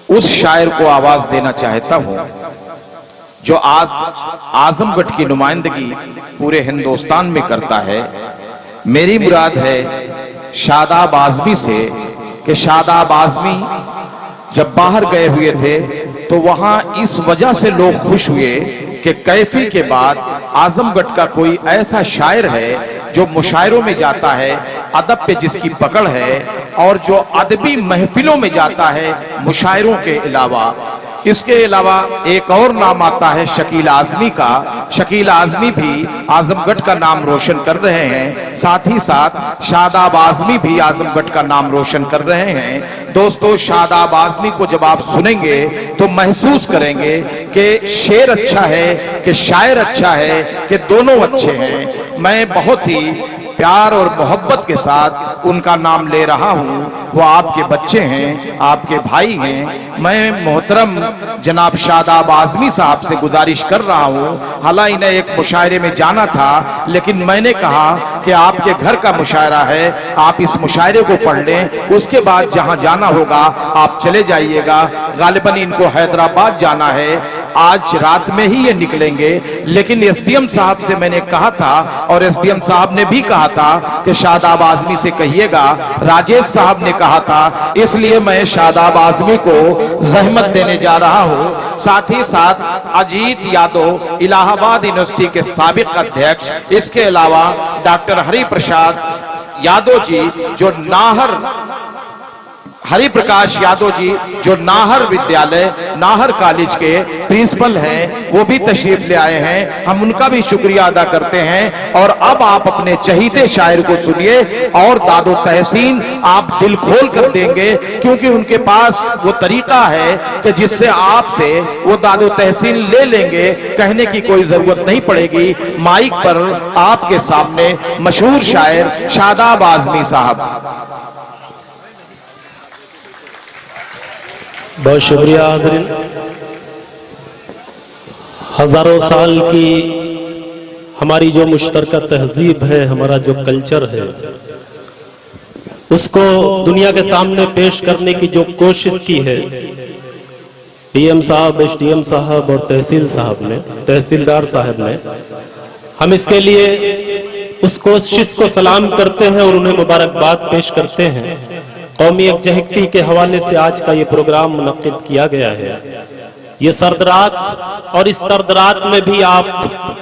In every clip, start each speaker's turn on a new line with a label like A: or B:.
A: उस शायर को आवाज देना चाहता हूं जो आज आजमगढ़ की नुमाइंदगी पूरे हिंदुस्तान में करता है। मेरी मुराद है शादाब आज़मी से कि शादाब आज़मी जब बाहर गए हुए थे तो वहां इस वजह से लोग खुश हुए कि कैफी के बाद आजमगढ़ का कोई ऐसा शायर है जो मुशायरों में जाता है, अदब पे जिसकी पकड़ है, और जो अदबी महफिलों में जाता है मुशायरों के अलावा। इसके अलावा एक और नाम आता है शकील आज़मी का। शकील आज़मी भी आजमगढ़ का नाम रोशन कर रहे हैं, साथ ही साथ शादाब आज़मी भी आजमगढ़ का नाम रोशन कर रहे हैं। दोस्तों, शादाब आज़मी को जब आप सुनेंगे तो महसूस करेंगे कि शेर अच्छा है कि शायर अच्छा है कि दोनों अच्छे हैं। मैं बहुत ही प्यार और मोहब्बत के साथ उनका नाम ले रहा हूं। वो आपके बच्चे हैं, आपके भाई हैं। मैं मोहतरम जनाब शादाब आज़मी साहब से गुजारिश कर रहा हूं, हालांकि इन्हें एक मुशायरे में जाना था, लेकिन मैंने कहा कि आपके घर का मुशायरा है, आप इस मुशायरे को पढ़ लें, उसके बाद जहां जाना होगा आप चले जाइएगा। गालिबन इनको हैदराबाद जाना है, आज रात में ही ये निकलेंगे। लेकिन एसडीएम साहब से मैंने कहा था और एसडीएम साहब ने भी कहा था कि शादाब आज़मी से कहिएगा, राजेश साहब ने कहा था, इसलिए मैं शादाब आज़मी को जहमत देने जा रहा हूं। साथ ही साथ अजीत यादव इलाहाबाद यूनिवर्सिटी के साबिक अध्यक्ष, इसके अलावा डॉक्टर हरि प्रसाद यादव जी जो हरि प्रकाश यादव जी जो नाहर विद्यालय नाहर कॉलेज के प्रिंसिपल हैं, वो भी तशरीफ ले आए हैं। हम उनका भी शुक्रिया अदा करते हैं। और अब आप अपने चहीते शायर को सुनिए और दादो तहसीन आप दिल खोल कर देंगे, क्योंकि उनके पास वो तरीका है कि जिससे आपसे वो दादो तहसीन ले लेंगे, कहने की कोई जरूरत नहीं पड़ेगी। माइक पर आपके सामने मशहूर शायर शादाब आज़मी साहब।
B: बहुत शुक्रिया हाज़रीन। हजारों साल की हमारी जो मुश्तरका तहजीब है, हमारा जो कल्चर है, उसको दुनिया के सामने पेश करने की जो कोशिश की है डीएम साहब, एसडीएम साहब और तहसीलदार साहब ने, हम इसके लिए उस कोशिश को सलाम करते हैं और उन्हें मुबारकबाद पेश करते हैं। कौमी यकजहती के हवाले से आज का ये प्रोग्राम मुनक्किद किया गया है। ये सर्द रात, और इस सर्द रात में भी आप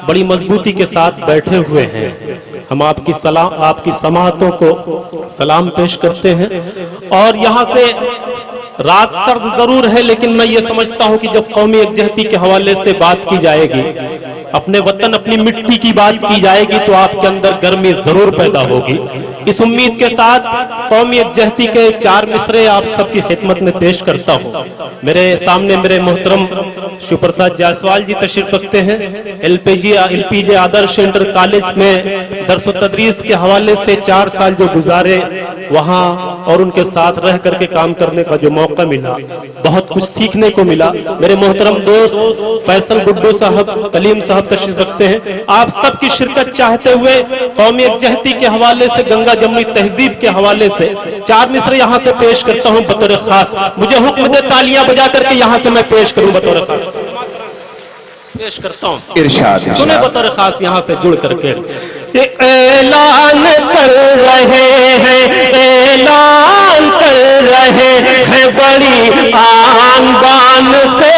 B: बड़ी मजबूती के साथ बैठे हुए हैं। हम आपकी समाअतों को सलाम पेश करते हैं। और यहाँ से रात सर्द जरूर है, लेकिन मैं ये समझता हूँ कि जब कौमी यकजहती के हवाले से बात की जाएगी, अपने वतन अपनी मिट्टी की बात की जाएगी, तो आपके अंदर गर्मी जरूर पैदा होगी। इस उम्मीद के साथ कौमी यकजहती के 4 मिसरे आप सबकी खिदमत में पेश करता हूँ। मेरे सामने मेरे मोहतरम शिव प्रसाद जायसवाल जी तशरीफ रखते हैं। एलपीजे आदर्श इंटर कॉलेज में दरस तदरीस के हवाले से 4 साल जो गुजारे वहाँ, और उनके साथ रह करके काम करने का जो मौका मिला, बहुत कुछ सीखने को मिला। मेरे मोहतरम दोस्त फैसल गुड्डू साहब, कलीम साहब तशरीफ रखते हैं। आप सबकी शिरकत चाहते हुए कौमी यकजहती के हवाले से, गंगा जमुनी तहजीब के हवाले से 4 मिसरे यहाँ से पेश करता हूँ बतौर खास। मुझे हुक्म दे तालियां बजा करके यहाँ से मैं पेश करूँ बतौर खास पेश करता हूँ।
A: इरशाद
B: सुने बतौर खास यहाँ से जुड़ करके। ऐलान कर रहे हैं, ऐलान कर रहे हैं बड़ी आन बान से,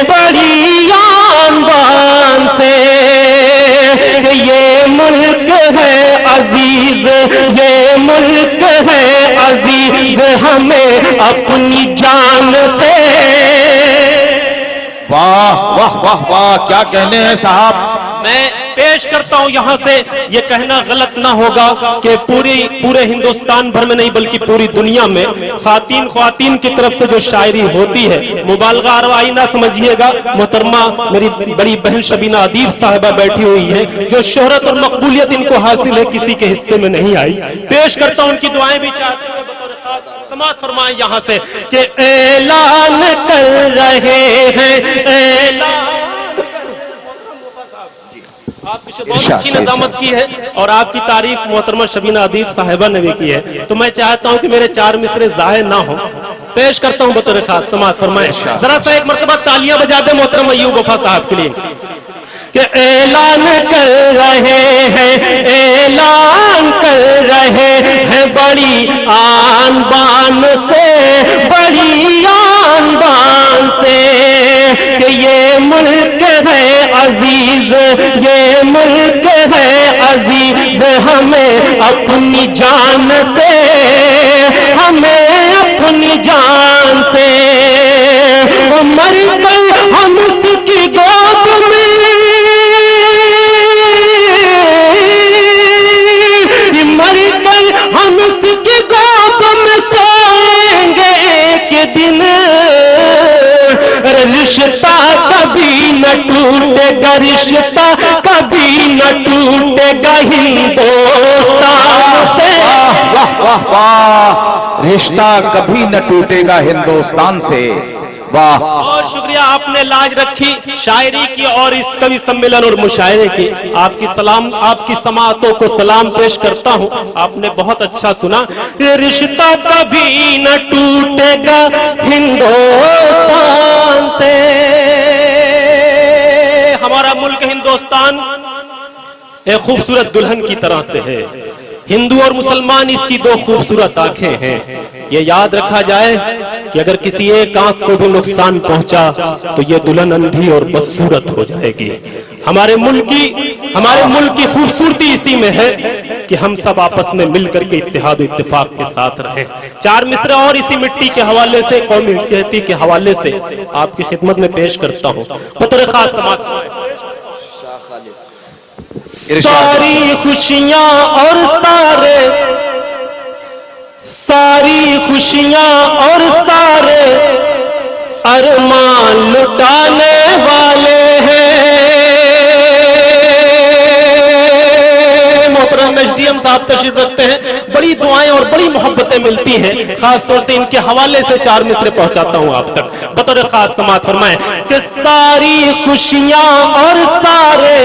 B: बड़ी आन बान से, कि ये मुल्क है अजीज, ये मुल्क है अजीज हमें अपनी जान से।
A: वाह वाह वाह वाह, क्या कहने हैं साहब।
B: मैं पेश करता हूं यहां से, ये कहना गलत ना होगा कि पूरे हिंदुस्तान भर में नहीं बल्कि पूरी दुनिया में ख्वातीन की तरफ से जो शायरी होती है, मुबालगा आरवाई ना समझिएगा। मोहतरमा मेरी बड़ी बहन शबीना अदीब साहिबा बैठी हुई है, जो शोहरत और मकबूलियत इनको हासिल है, किसी के हिस्से में नहीं आई। पेश करता हूं, उनकी दुआएं भी चाहते हैं, समाअत फरमाएं यहां से कि ऐलान कर रहे हैं, ऐलान। आपकी बहुत अच्छी निजामत की है और आपकी तारीफ मोहतरमा शबीना अदीब साहिबा ने भी की है, तो मैं चाहता हूं कि मेरे 4 मिसरे जाहिर ना हो, पेश करता हूं बतौर खास। समाअत फरमाएं, जरा सा एक मरतबा तालियां बजा दे मोहतरमा अय्यूब वफा साहब के लिए कि ऐलान कर रहे हैं, ऐलान कर रहे हैं बड़ी आन बान से, बड़ी आन बान से कि ये मुल्क है अजीज, ये मुल्क है अजीज हमें अपनी जान से, हमें अपनी जान से मर कर हम उसकी गोद में, मर कर हम उसकी गोद में सोएंगे एक दिन, रिश्ता कभी न टूटेगा, रिश्ता कभी न टूटेगा हिंदुस्तान से।
A: वाह वाह वाह, रिश्ता कभी न टूटेगा हिंदुस्तान से। वाह,
B: बहुत शुक्रिया, आपने लाज रखी शायरी की और इस कवि सम्मेलन और मुशायरे की। आपकी समाअतों को सलाम पेश करता हूँ, आपने बहुत अच्छा सुना। रिश्ता कभी न टूटेगा हिंदुस्तान से। हमारा मुल्क हिंदुस्तान एक खूबसूरत दुल्हन की तरह से है, हिंदू और मुसलमान इसकी 2 खूबसूरत आंखें हैं। ये याद रखा जाए कि अगर किसी एक आंख को भी नुकसान पहुंचा तो ये दुल्हन अंधी और बदसूरत हो जाएगी। हमारे मुल्क की खूबसूरती इसी में है कि हम सब आपस में मिलकर के इत्तेहाद इत्तेफाक के साथ रहें। 4 मिसरे और इसी मिट्टी के हवाले से, कौमी यकजहती के हवाले से आपकी खिदमत में पेश करता हूँ बतौर खास। सारी खुशियां और सारी खुशियां और सारे अरमान लुटाने वाले हैं। मोहतरम एसडीएम साहब तशरीफ रखते हैं, बड़ी दुआएं और बड़ी मोहब्बतें मिलती हैं, खास तौर से इनके हवाले से 4 मिसरे पहुंचाता हूं आप तक बतौर खास। समाअत फरमाएं कि सारी खुशियां और सारे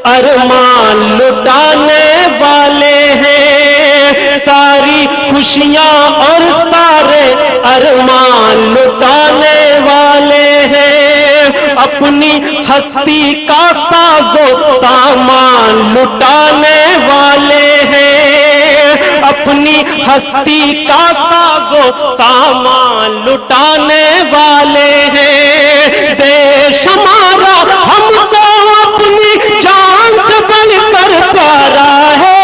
B: अरमान लुटाने वाले हैं, सारी खुशियां और सारे अरमान लुटाने वाले हैं, अपनी हस्ती का साजो सामान लुटाने वाले हैं, अपनी हस्ती का साजो सामान लुटाने वाले हैं। देश हमारा हमको अपनी जान से बढ़कर प्यारा है,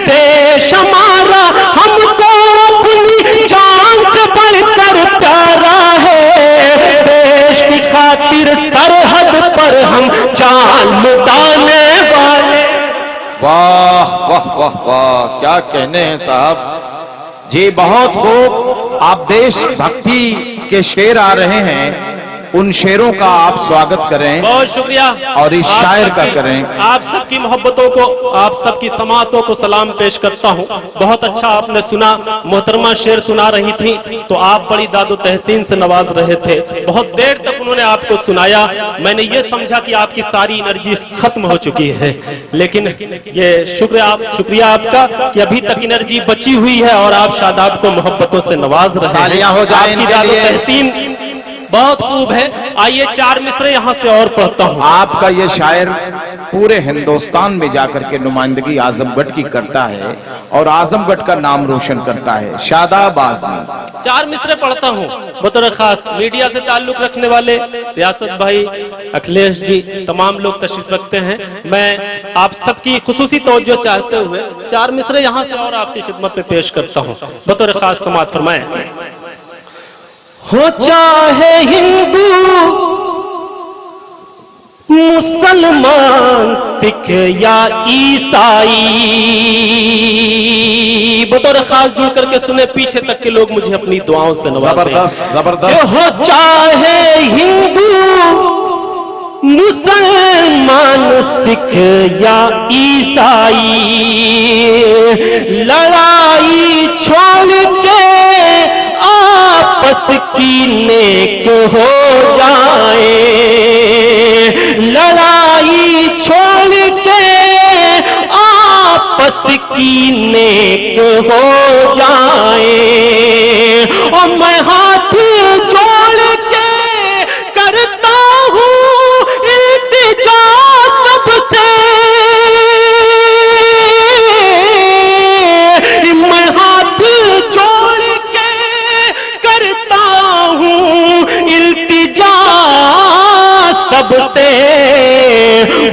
B: देश हमारा हमको अपनी जान से बढ़कर प्यारा है, देश की खातिर सरहद पर हम जान लुटाने वाले।
A: वाह वाह वाह वाह, क्या कहने हैं साहब जी, बहुत खूब। आप देशभक्ति के शेर आ रहे हैं, उन शेरों का आप स्वागत करें।
B: बहुत शुक्रिया।
A: और इस शायर का करें।
B: आप सबकी मोहब्बतों को, आप सबकी समाअतों को सलाम पेश करता हूँ। बहुत अच्छा आपने सुना, मोहतरमा शेर सुना रही थी तो आप बड़ी दादो तहसीन से नवाज रहे थे। बहुत देर तक उन्होंने आपको सुनाया, मैंने ये समझा कि आपकी सारी एनर्जी खत्म हो चुकी है, लेकिन ये शुक्रिया आपका कि अभी तक एनर्जी बची हुई है और आप शादाब को मोहब्बतों से नवाज रहे हैं।
A: तालियां हो जाएं
B: आपकी
A: इनके
B: दादो
A: लिए।
B: तहसीन बहुत खूब है। आइए 4 मिसरे यहाँ से और पढ़ता हूँ।
A: आपका ये शायर पूरे हिंदुस्तान में जाकर के नुमाइंदगी आजमगढ़ की करता है और आजमगढ़ का नाम रोशन करता है। शादाब आज़मी।
B: 4 मिसरे पढ़ता हूँ बतौर खास। मीडिया से ताल्लुक रखने वाले रियासत भाई, अखिलेश जी, तमाम लोग तशरीफ रखते हैं। मैं आप सबकी खुसूसी तवज्जो चाहते हुए 4 मिसरे यहाँ से और आपकी खिदमत में पेश करता हूँ बतौर खास। समाअत फरमाएं। हो चाहे हिंदू मुसलमान सिख या ईसाई, बतौर खास जुड़ करके सुने, पीछे तक के लोग मुझे अपनी दुआओं से नवाजें।
A: जबरदस्त जबरदस्त।
B: हो चाहे हिंदू मुसलमान सिख या ईसाई, लड़ाई छोड़ के आपस की नेक हो जाए, की नेक हो जाए। और मैं हाथ जोड़ के करता हूँ इल्तिजा सबसे, मैं हाथ जोड़ के करता हूँ इल्तिजा सबसे,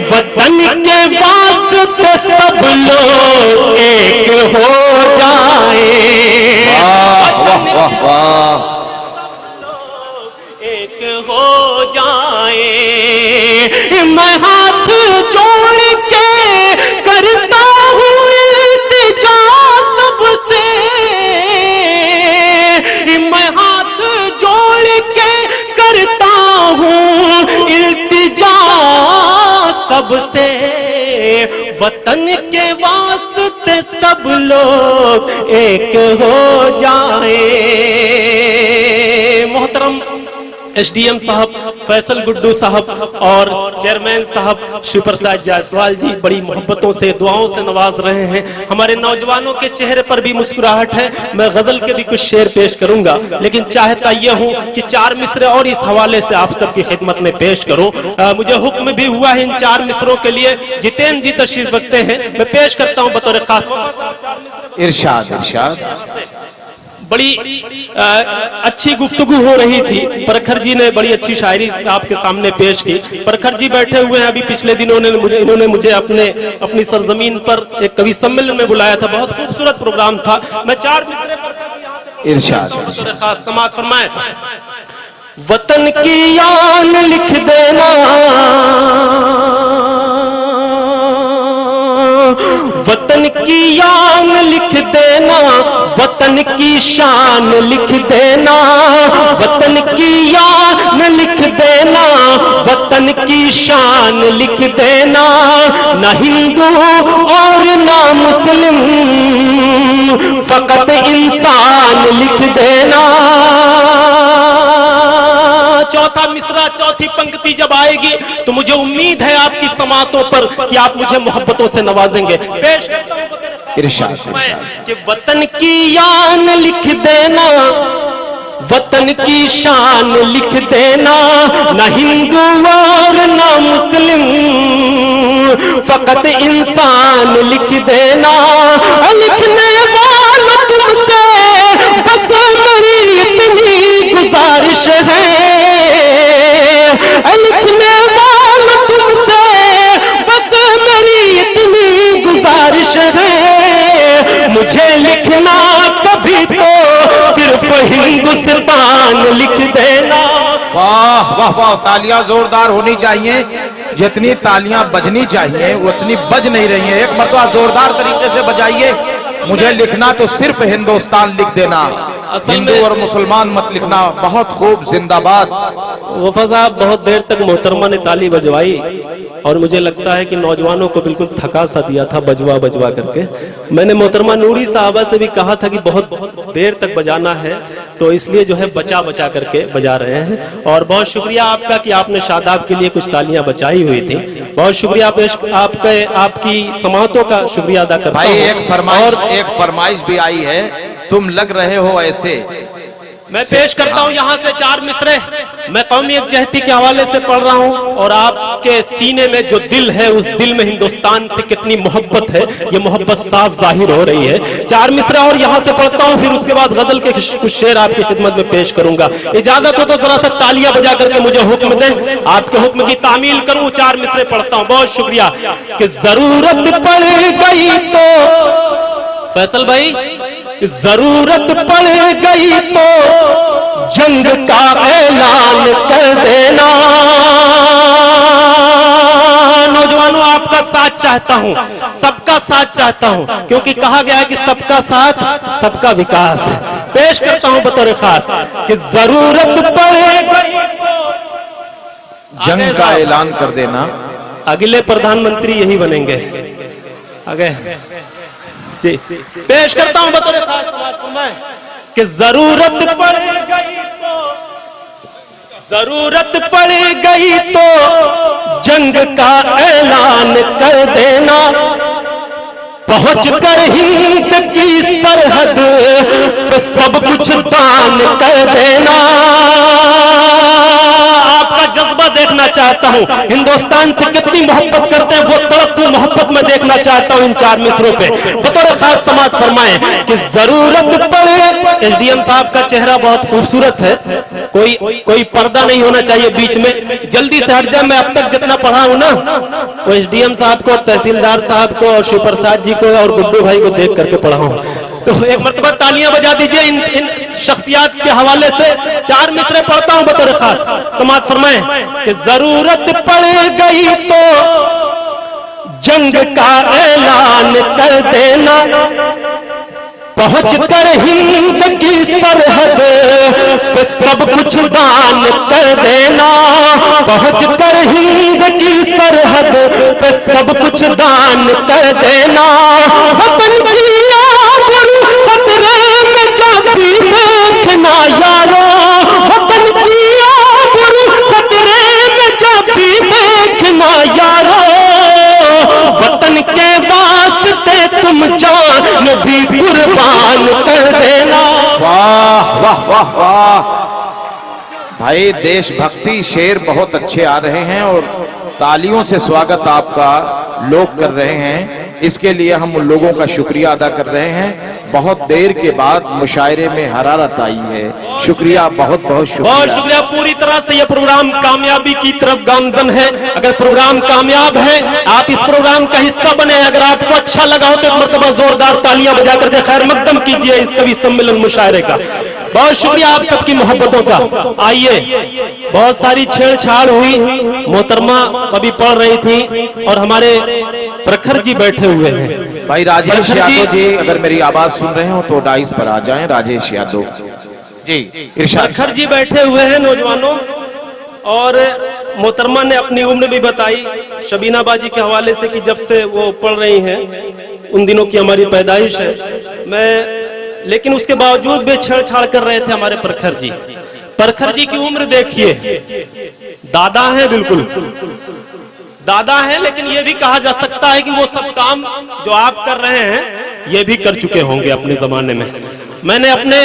B: वतन के वास्ते सब लोग एक हो जाए।
A: वाह वाह वाह,
B: एक हो जाए। मैं हाथ जोड़ के करता हूँ इल्तिजा सबसे, मैं हाथ जोड़ के करता हूँ इल्तिजा सबसे, वतन के वास्ते सब लोग एक हो जाए। मोहतरम एसडीएम साहब फैसल गुड्डू साहब और चेयरमैन साहब शिवप्रसाद जायसवाल जी बड़ी मोहब्बतों से दुआओं से नवाज रहे हैं। हमारे नौजवानों के चेहरे पर भी मुस्कुराहट है। मैं गजल के भी कुछ शेर पेश करूंगा, लेकिन चाहता यह हूं कि 4 मिसरे और इस हवाले से आप सबकी खिदमत में पेश करूं। मुझे हुक्म भी हुआ है इन 4 मिसरों के लिए। जितेंद्र जी तशरीफ रखते हैं, मैं पेश करता हूं बतौर खास।
A: इरशाद इरशाद।
B: बड़ी अच्छी गुफ्तगू हो रही थी। प्रखर जी ने बड़ी अच्छी शायरी आपके सामने पेश की। प्रखर जी बैठे हुए हैं, अभी पिछले दिनों इन्होंने मुझे अपनी सरजमीन पर एक कवि सम्मेलन में बुलाया था। बहुत खूबसूरत प्रोग्राम था। मैं 4 मिसरे
A: इरशाद
B: खास समाअत फरमाए। वतन की आन लिख देना, वतन की आन लिख देना, वतन की शान लिख देना, वतन की आन लिख देना, वतन की शान लिख देना। ना हिंदू और ना मुस्लिम, फकत इंसान लिख देना। चौथा मिसरा, चौथी पंक्ति जब आएगी तो मुझे उम्मीद है आपकी समातों पर कि आप मुझे मोहब्बतों से नवाजेंगे। पेश करता हूं
A: इरशाद
B: कि वतन की आन लिख देना, वतन की शान लिख देना। न हिंदू और न मुस्लिम, फकत इंसान लिख देना। लिखने वालों तुमसे बस मेरी इतनी गुजारिश है, लिखने वालों तुमसे बस मेरी इतनी गुजारिश है। मुझे लिखना कभी तो सिर्फ हिंदुस्तान लिख देना।
A: वाह वाह वाह, तालियां जोरदार होनी चाहिए। जितनी तालियां बजनी चाहिए उतनी बज नहीं रही हैं। एक मरतबा जोरदार तरीके से बजाइए। मुझे लिखना तो सिर्फ हिंदुस्तान लिख देना, हिंदू और मुसलमान मत लिखना। बहुत खूब, जिंदाबाद।
B: वफा साहब बहुत देर तक मोहतरमा ने ताली बजवाई और मुझे लगता है कि नौजवानों को बिल्कुल थका सा दिया था बजवा बजवा करके। मैंने मोहतरमा नूरी साहबा से भी कहा था कि बहुत देर तक बजाना है, तो इसलिए जो है बचा बचा करके बजा रहे हैं। और बहुत शुक्रिया आपका कि आपने शादाब के लिए कुछ तालियां बचाई हुई थी। बहुत शुक्रिया आपकी समातों का शुक्रिया अदा करता हूं।
A: भाई एक फरमाइश भी आई है, तुम लग रहे हो ऐसे।
B: मैं पेश करता हूं यहां से 4 मिसरे। मैं कौमी यकजहती के हवाले से पढ़ रहा हूं और आपके सीने में जो दिल है उस दिल में हिंदुस्तान से कितनी मोहब्बत है, ये मोहब्बत साफ जाहिर हो रही है। 4 मिसरे और यहां से पढ़ता हूं, फिर उसके बाद गजल के कुछ शेर आपकी खिदमत में पेश करूंगा। इजाजत हो तो जरा सा तालियां बजा करके मुझे हुक्म दें, आपके हुक्म की तामील करूं। 4 मिसरे पढ़ता हूं। बहुत शुक्रिया। कि जरूरत पड़ गई तो फैसल भाई, जरूरत पड़ गई तो जंग का ऐलान कर देना। नौजवानों, आपका साथ चाहता हूं, सबका साथ चाहता हूं, क्योंकि कहा गया है कि सबका साथ सबका विकास। पेश करता हूं बतौर खास कि जरूरत पड़ गई तो
A: जंग का ऐलान कर देना।
B: अगले प्रधानमंत्री यही बनेंगे। आगे जी पेश करता हूं बतौर खास कि जरूरत पड़ गई तो जंग का ऐलान कर देना। पहुंच कर हिंद की सरहद पे सब कुछ दान कर देना। आपका जज्बा देखना चाहता हूं, हिंदुस्तान से कितनी मोहब्बत करते हैं वो तड़पती मोहब्बत में देखना चाहता हूं इन 4 मिसरों पे। बतौर खास समाज फरमाएं कि जरूरत पड़े। एसडीएम साहब का चेहरा बहुत खूबसूरत है, कोई पर्दा नहीं होना चाहिए बीच में, जल्दी से हट जाए। मैं अब तक जितना पढ़ा हूं ना, वो एसडीएम साहब को, तहसीलदार साहब को और शिव प्रसाद जी को और गुड्डू भाई को देख करके पढ़ा हूं। तो एक मरतबा तालियां बजा दीजिए इन शख्सियात के हवाले से। 4 मिसरे पढ़ता हूं बतौर खास। समाज फरमाएं कि जरूरत पड़ गई तो जंग का ऐलान कर देना। पहुंच कर हिंद की सरहद पे सब कुछ दान कर देना। पहुंच कर हिंद की सरहद पे सब कुछ दान कर देना। वतन की आबरू खतरे में जाती देखना यारो। वतन की आबरू खतरे में जाती देखना यारो। वतन के वास्ते तुम जान भी कुर्बान कर देना।
A: वाह वाह वाह वाह भाई, देशभक्ति शेर बहुत अच्छे आ रहे हैं और तालियों से स्वागत आपका लोग कर रहे हैं। इसके लिए हम उन लोगों का शुक्रिया अदा कर रहे हैं। बहुत देर के बाद मुशायरे में हरारत आई है। शुक्रिया, बहुत बहुत शुक्रिया।
B: बहुत शुक्रिया। पूरी तरह से यह प्रोग्राम कामयाबी की तरफ गामजन है। अगर प्रोग्राम कामयाब है, आप इस प्रोग्राम का हिस्सा बने। अगर आपको अच्छा लगा हो तो एक मरतबा जोरदार तालियां बजा करके खैर मकदम कीजिए इस कवि सम्मेलन मुशायरे का। बहुत शुक्रिया आप सबकी मोहब्बतों का। आइए, बहुत सारी छेड़छाड़ हुई, मोहतरमा अभी पढ़ रही थी और हमारे प्रखर जी बैठे हुए हैं।
A: भाई राजेश यादव जी अगर मेरी आवाज सुन रहे हो तो डाइस पर आ जाएं। राजेश यादव जी, इरशाद।
B: प्रखर जी बैठे हुए हैं नौजवानों, और मोहतरमा ने अपनी उम्र भी बताई शबीना बाजी के हवाले से कि जब से वो पढ़ रही हैं उन दिनों की हमारी पैदाइश है। लेकिन उसके बावजूद भी छेड़छाड़ कर रहे थे हमारे प्रखर जी। प्रखर जी की उम्र देखिए, दादा हैं, बिल्कुल दादा हैं, लेकिन ये भी कहा जा सकता है कि वो सब काम जो आप कर रहे हैं ये भी कर चुके होंगे अपने जमाने में। मैंने अपने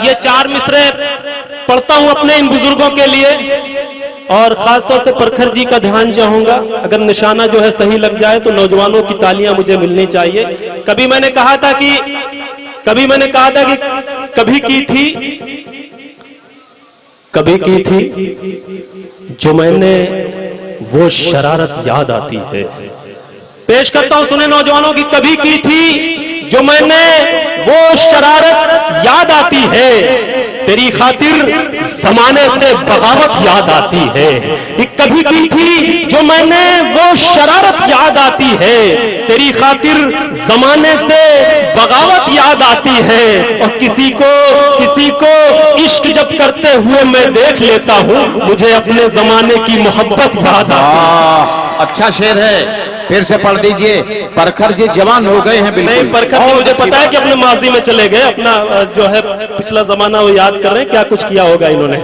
B: ये 4 मिसरे पढ़ता हूं अपने इन बुजुर्गों के लिए, और खासतौर से प्रखर जी का ध्यान चाहूंगा। अगर निशाना जो है सही लग जाए तो नौजवानों की तालियां मुझे मिलनी चाहिए। कभी मैंने कहा था कि कभी की थी जो मैंने वो शरारत याद आती है। पेश करता हूं, सुने नौजवानों की। कभी की थी जो मैंने वो शरारत याद आती है, तेरी खातिर जमाने से बगावत याद आती है। कभी की थी जो मैंने वो शरारत याद आती है, तेरी खातिर जमाने से बगावत याद आती है। और किसी को इश्क जब करते हुए मैं देख लेता हूँ, मुझे अपने जमाने की मोहब्बत याद आती है।
A: अच्छा शेर है, फिर से पढ़ दीजिए। प्रखर जी जवान हो गए हैं बिल्कुल।
B: नहीं, प्रखर जी मुझे पता है कि अपने माजी में चले गए, अपना जो है पिछला जमाना वो याद कर रहे हैं, क्या कुछ किया होगा इन्होंने।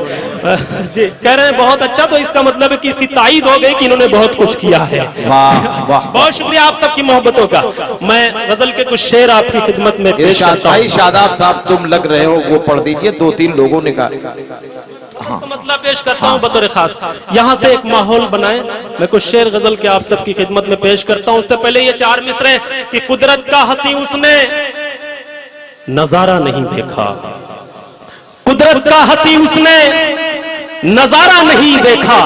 B: जी कह रहे हैं बहुत अच्छा, तो इसका मतलब है कि इसी तायीद हो गई कि इन्होंने बहुत कुछ किया है।
A: वाह वाह,
B: बहुत शुक्रिया आप सबकी मोहब्बतों का। मैं गजल के कुछ शेर आपकी खिदमत में पेश करता हूं।
A: भाई शादाब साहब तुम लग रहे हो, वो पढ़ दीजिए। 2-3 लोगों ने कहा।
B: हाँ। तो मतलब पेश करता हूं बतौर खास। यहां से एक माहौल बनाए, मैं कुछ शेर गजल के आप सबकी खिदमत में पेश करता हूं। उससे पहले ये 4 मिसरे कि कुदरत का हंसी उसने नजारा नहीं देखा, कुदरत का हंसी उसने नजारा नहीं देखा,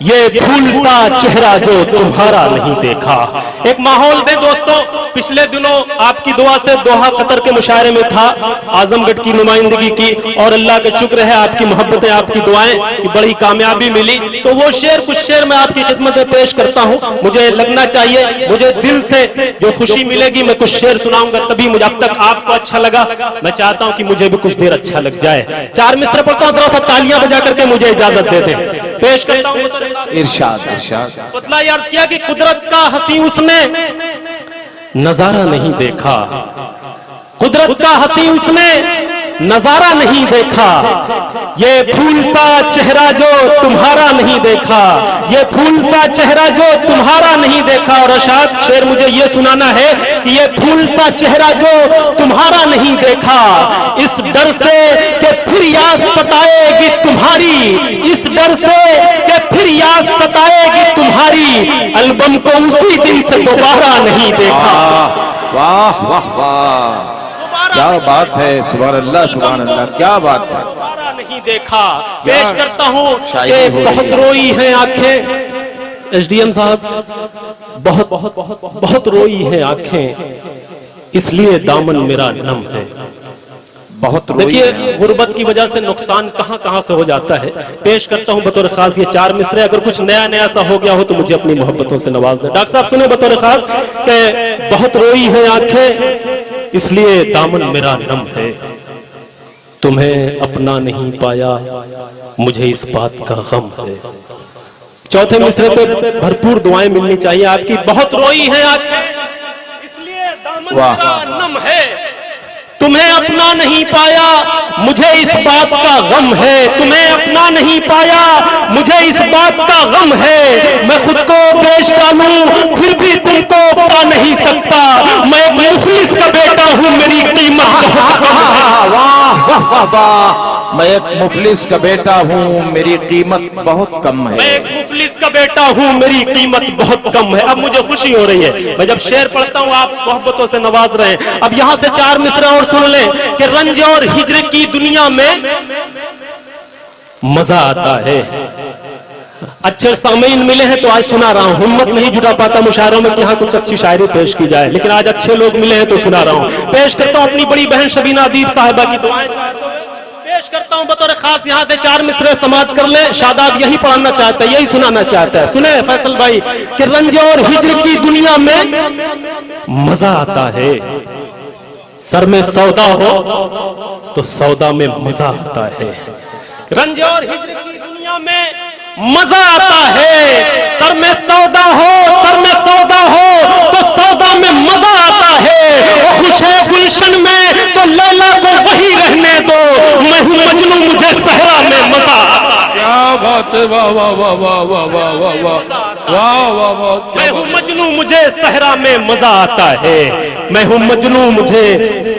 B: ये फूल सा चेहरा जो तुम्हारा नहीं देखा। एक माहौल दे दोस्तों। पिछले दिनों आपकी दुआ से दोहा कतर के मुशायरे में था, आजमगढ़ की नुमाइंदगी की, और अल्लाह का शुक्र है आपकी मोहब्बतें, आपकी दुआएं कि बड़ी कामयाबी मिली। तो वो कुछ शेर मैं आपकी खिदमत में पेश करता हूं। मुझे लगना चाहिए, मुझे दिल से जो खुशी मिलेगी, मैं कुछ शेर सुनाऊंगा, तभी मुझे अब तक आपको अच्छा लगा। मैं चाहता हूं कि मुझे भी कुछ देर अच्छा लग जाए। 4 मिसरे पढ़ता हूं, थोड़ा तालियां बजा करके मुझे इजाजत दे दें। पेश करता हूं
A: इरशाद इरशाद।
B: पतला अर्ज किया कि कुदरत का हंसी उसने नजारा नहीं देखा, कुदरत का हंसी उसने नजारा नहीं देखा, ये फूल सा चेहरा जो तुम्हारा नहीं देखा, ये फूल सा चेहरा जो तुम्हारा नहीं देखा। और अशाद शेर मुझे ये सुनाना है कि ये फूल सा चेहरा जो तुम्हारा नहीं देखा, इस डर से कि फिर याद सताएगी तुम्हारी, इस डर से कि फिर याद सताएगी तुम्हारी, एल्बम को उसी दिन से दोबारा नहीं देखा।
A: वाह वाह वाह, क्या बात है, सुभान अल्लाह सुभान अल्लाह, क्या बात है।
B: दोबारा नहीं देखा। पेश करता हूँ
A: शायरी
B: कि
A: हो रही
B: बहुत
A: है।
B: रोई हैं आंखें, एसडीएम साहब बहुत बहुत बहुत बहुत रोई हैं आंखें, इसलिए दामन मेरा नम है।
A: बहुत रोई
B: देखिए
A: है।
B: गुर्बत की वजह से नुकसान कहां कहां से हो जाता है। पेश करता हूं बतौर खास ये 4 मिसरे, अगर कुछ नया नया सा हो गया हो तो मुझे अपनी मोहब्बतों से नवाज दें। डॉक्टर साहब सुने बतौर खास कि बहुत रोई हैं आंखें, इसलिए दामन मेरा नम है, तुम्हें अपना नहीं पाया मुझे इस बात का गम है। चौथे मिसरे पे भरपूर दुआएं मिलनी चाहिए आपकी। बहुत रोई हैं आंखें, इसलिए दामन
A: वाह।
B: मेरा नम है, तुम्हें अपना नहीं पाया मुझे इस बात का गम है, तुम्हें अपना नहीं पाया मुझे इस बात का गम है। मैं खुद को बेच डालूं फिर भी तुमको पा नहीं सकता, मैं एक मुफलिस का बेटा हूं, मेरी कीमत बहुत कम है।
A: वाह वाह वाह वाह, मैं एक मुफलिस का बेटा हूँ, मेरी कीमत बहुत कम
B: मैं
A: है।
B: एक मुफलिस का बेटा हूँ, मेरी कीमत बहुत कम है। अब मुझे खुशी हो रही है, मैं जब शेर पढ़ता हूँ आप मोहब्बतों से नवाज रहे हैं। अब यहाँ से 4 मिसरे और सुन लें कि रंज और हिज्र की दुनिया में मजा आता है। अच्छे सामीन मिले हैं तो आज सुना रहा हूँ, हिम्मत नहीं जुटा पाता मुशायरों में कि यहाँ कुछ अच्छी शायरी पेश की जाए, लेकिन आज अच्छे लोग मिले हैं तो सुना रहा हूँ। पेश करता हूँ अपनी बड़ी बहन शबीना अदीब साहिबा की दुआएं पेश करता हूं बतौर खास। यहाँ से 4 मिसरे समाप्त कर ले। शादाब यही पढ़ाना चाहता है, यही सुनाना चाहता है। सुने फैसल भाई कि रंज और हिज्र की दुनिया में मजा आता है, सर में सौदा हो तो सौदा में मजा आता है। रंज और हिज्र की दुनिया में मजा आता है, सर में सौदा हो, सर में सौदा हो तो सौदा में मजा आता है। वो खुश है गुलशन में तो लैला को वही रहने दो, मैं हूं मजनू मुझे सहरा में मजा आता है।
C: क्या बात है, वाह वाह वाह वाह वाह वाह वाह वाह वाह वाह वाह,
B: मैं हूं मजनू मुझे सहरा में मजा आता है, मैं हूं मजनू मुझे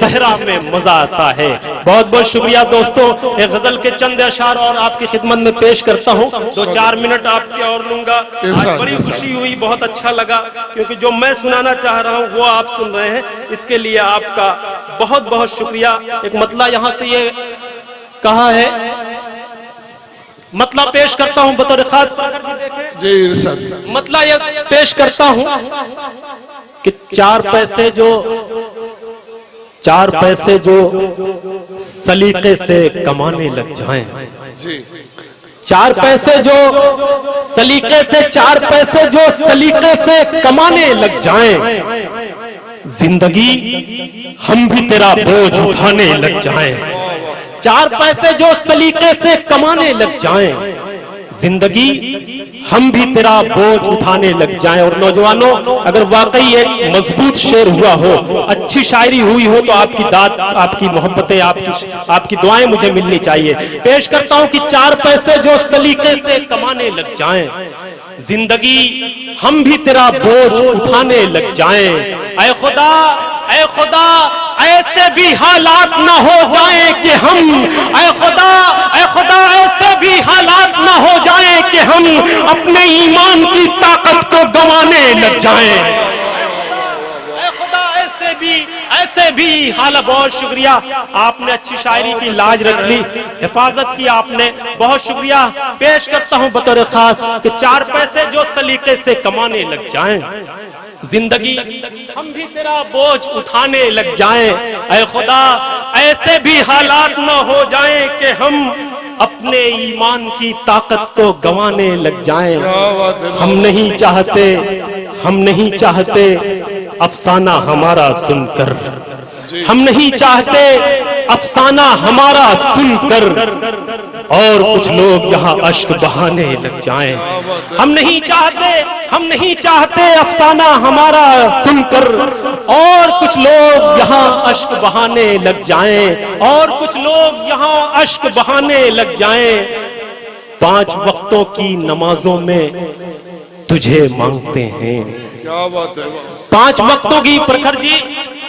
B: सहरा में मजा आता है। बहुत बहुत शुक्रिया दोस्तों। एक गजल के चंद अशार और आपकी खिदमत में पेश करता हूं, 2-4 मिनट आपके और लूंगा। आज बड़ी खुशी हुई, बहुत अच्छा लगा, क्योंकि जो मैं सुनाना चाह रहा हूं वो आप सुन रहे हैं, इसके लिए आपका बहुत बहुत शुक्रिया। एक मतला यहां से ये कहा है, मतला पेश करता हूं बतौर खास।
C: जी इरशाद।
B: मतला ये पेश करता हूं कि 4 पैसे जो सलीके से कमाने लग जाएं,
C: जी
B: 4 पैसे जो सलीके से, 4 पैसे जो सलीके से कमाने लग जाएं, जिंदगी हम भी तेरा बोझ उठाने लग जाएं। 4 पैसे जो सलीके से कमाने लग जाएं, जिंदगी हम भी तेरा बोझ उठाने लग जाएं। और नौजवानों, अगर वाकई एक मजबूत शेर हुआ हो, अच्छी शायरी हुई हो, तो आपकी दाद, आपकी मोहब्बतें, आपकी दुआएं मुझे मिलनी चाहिए। पेश करता हूं कि 4 पैसे जो सलीके से कमाने लग जाएं, जिंदगी हम भी तेरा बोझ उठाने लग जाएं। ऐ खुदा, ऐ खुदा, ऐसे भी हालात न हो जाएं कि हम, ऐ खुदा, ऐ खुदा, ऐसे भी हालात न हो जाएं कि हम अपने ईमान की ताकत को गंवाने लग जाएं। ऐ खुदा, ऐसे भी हाल। बहुत शुक्रिया, आपने अच्छी शायरी की लाज रख ली, हिफाजत की आपने, बहुत शुक्रिया। पेश करता हूं बतौर खास कि 4 पैसे जो सलीके से कमाने लग जाएं, जिंदगी हम भी तेरा बोझ उठाने लग जाएं। ऐ खुदा, ऐसे भी हालात न हो जाएं कि हम अपने ईमान की ताकत को गंवाने लग जाएं। हम नहीं चाहते अफसाना हमारा सुनकर, हम नहीं चाहते अफसाना हमारा सुनकर और कुछ लोग यहाँ अश्क बहाने लग जाएं। हम नहीं चाहते अफसाना हमारा सुनकर और कुछ लोग यहाँ अश्क बहाने लग जाएं, और कुछ लोग यहाँ अश्क बहाने लग जाएं। 5 वक्तों की नमाजों में तुझे मांगते हैं।
C: क्या बात है।
B: 5 वक्तों की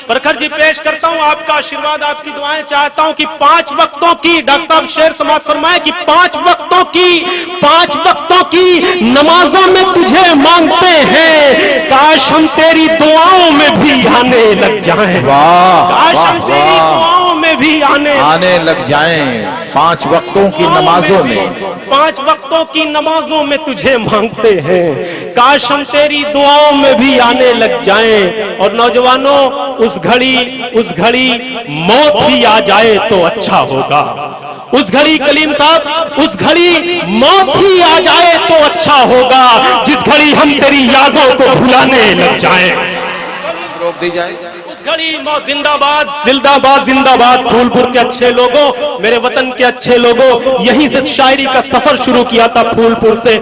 B: प्रखर जी पेश करता हूं, आपका आशीर्वाद, आपकी दुआएं चाहता हूं कि 5 वक्तों की, डॉक्टर साहब शेर समाप्त फरमाए कि 5 वक्तों की नमाजों में तुझे मांगते हैं। काश हम तेरी दुआओं में भी आने लग जाएं।
A: वाह,
B: काश हम
A: वाह,
B: तेरी
A: वाह।
B: दुआओं में भी
A: आने लग जाएं। 5 वक्तों की नमाजों में,
B: 5 वक्तों की नमाजों में तुझे मांगते हैं। काश हम तेरी दुआओं में भी आने लग जाएं। और नौजवानों, उस घड़ी मौत भी आ जाए तो अच्छा होगा। उस घड़ी कलीम साहब, उस घड़ी मौत ही आ जाए तो अच्छा होगा, जिस घड़ी हम तेरी यादों को भुलाने लग जाएं।
A: रोक दी जाए।
B: घड़ी मौत। जिंदाबाद जिंदाबाद जिंदाबाद फूलपुर के अच्छे लोगों, मेरे वतन के अच्छे लोगों, यहीं से शायरी का सफर शुरू किया था फूलपुर से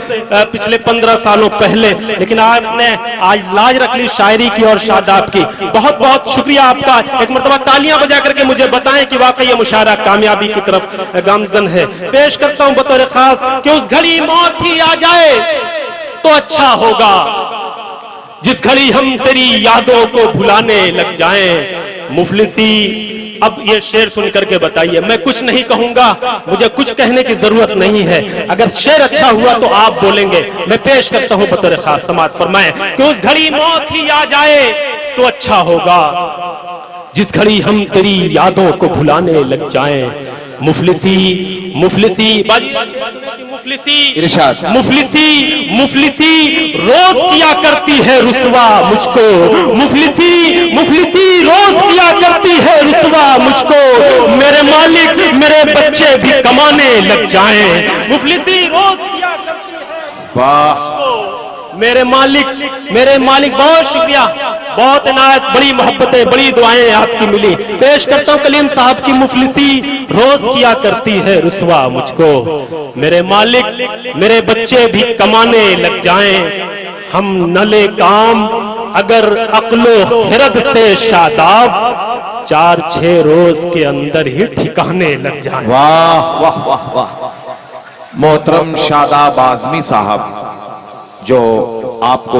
B: पिछले 15 सालों पहले, लेकिन आपने आज लाज रख ली शायरी की और शादाब की। बहुत बहुत शुक्रिया आपका। एक मरतबा तालियां बजा करके मुझे बताएं कि वाकई ये मुशायरा कामयाबी की तरफ गामजन है। पेश करता हूं बतौर खास कि उस घड़ी मौत ही आ जाए तो अच्छा होगा, जिस घड़ी हम तेरी यादों को भुलाने लग जाएं। मुफलिसी, अब ये शेर सुन करके बताइए, मैं कुछ नहीं कहूंगा, मुझे कुछ कहने की जरूरत नहीं है। अगर शेर अच्छा हुआ तो आप बोलेंगे। मैं पेश करता हूं बतौर खास, समाअत फरमाएं कि उस घड़ी मौत ही आ जाए तो अच्छा होगा, जिस घड़ी हम तेरी यादों को भुलाने लग जाएं। मुफलिसी
A: इरशाद।
B: मुफलिसी रोज किया करती है रुसवा मुझको। मुफलिसी रोज किया करती है रुसवा मुझको। मेरे मालिक मेरे बच्चे भी कमाने लग जाएं। मुफलिसी रोज किया करती है।
A: वाह,
B: मेरे मालिक बहुत शुक्रिया, बहुत इनायत, बड़ी मोहब्बतें, बड़ी दुआएं आपकी मिली। पेश करता हूं कलीम साहब की मुफलिसी रोज किया करती है रुसवा मुझको। मेरे मालिक मेरे बच्चे भी कमाने लग जाएं। हम न ले काम अगर अक्लो खिरद से शादाब, 4-6 रोज के अंदर ही ठिकाने लग जाएं।
A: वाह वाह वाह वाह। मोहतरम शादाब आजमी साहब जो आपको